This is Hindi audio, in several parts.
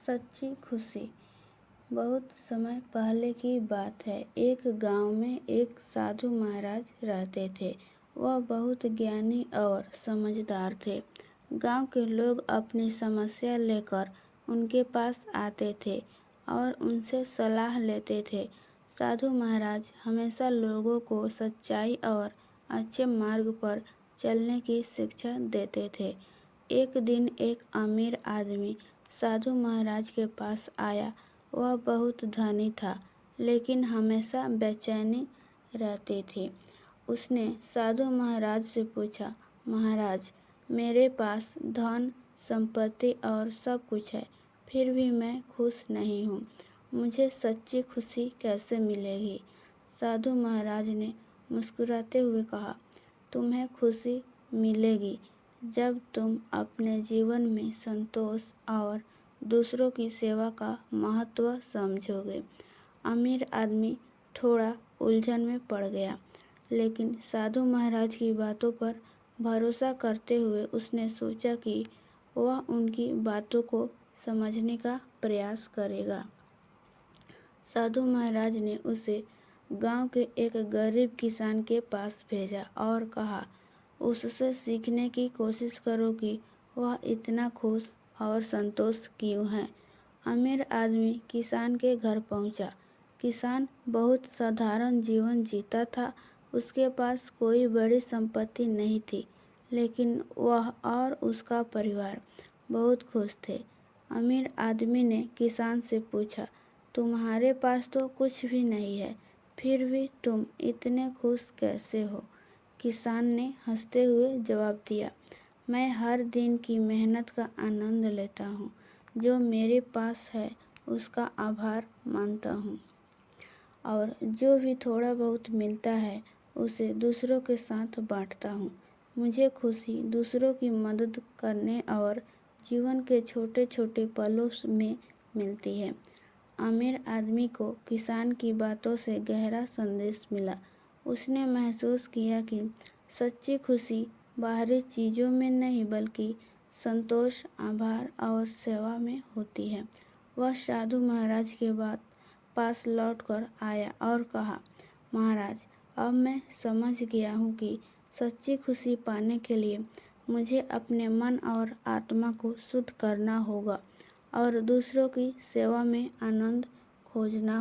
सच्ची खुशी। बहुत समय पहले की बात है। एक गांव में एक साधु महाराज रहते थे। वह बहुत ज्ञानी और समझदार थे। गांव के लोग अपनी समस्या लेकर उनके पास आते थे और उनसे सलाह लेते थे। साधु महाराज हमेशा लोगों को सच्चाई और अच्छे मार्ग पर चलने की शिक्षा देते थे। एक दिन एक अमीर आदमी साधु महाराज के पास आया। वह बहुत धनी था, लेकिन हमेशा बेचैनी रहती थी। उसने साधु महाराज से पूछा, महाराज, मेरे पास धन संपत्ति और सब कुछ है, फिर भी मैं खुश नहीं हूँ। मुझे सच्ची खुशी कैसे मिलेगी? साधु महाराज ने मुस्कुराते हुए कहा, तुम्हें खुशी मिलेगी जब तुम अपने जीवन में संतोष और दूसरों की सेवा का महत्व समझोगे। अमीर आदमी थोड़ा उलझन में पड़ गया, लेकिन साधु महाराज की बातों पर भरोसा करते हुए उसने सोचा कि वह उनकी बातों को समझने का प्रयास करेगा। साधु महाराज ने उसे गांव के एक गरीब किसान के पास भेजा और कहा, उससे सीखने की कोशिश करो कि वह इतना खुश और संतोष क्यों है। अमीर आदमी किसान के घर पहुंचा। किसान बहुत साधारण जीवन जीता था। उसके पास कोई बड़ी संपत्ति नहीं थी, लेकिन वह और उसका परिवार बहुत खुश थे। अमीर आदमी ने किसान से पूछा, तुम्हारे पास तो कुछ भी नहीं है, फिर भी तुम इतने खुश कैसे हो? किसान ने हंसते हुए जवाब दिया, मैं हर दिन की मेहनत का आनंद लेता हूँ। जो मेरे पास है उसका आभार मानता हूँ, और जो भी थोड़ा बहुत मिलता है उसे दूसरों के साथ बांटता हूँ। मुझे खुशी दूसरों की मदद करने और जीवन के छोटे छोटे पलों में मिलती है। अमीर आदमी को किसान की बातों से गहरा संदेश मिला। उसने महसूस किया कि सच्ची खुशी बाहरी चीज़ों में नहीं, बल्कि संतोष, आभार और सेवा में होती है। वह साधु महाराज के पास लौटकर आया और कहा, महाराज, अब मैं समझ गया हूँ कि सच्ची खुशी पाने के लिए मुझे अपने मन और आत्मा को शुद्ध करना होगा और दूसरों की सेवा में आनंद खोजना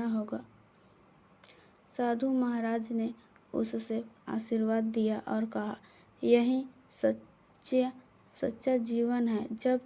होगा। साधु महाराज ने उससे आशीर्वाद दिया और कहा, यही सच्चा जीवन है। जब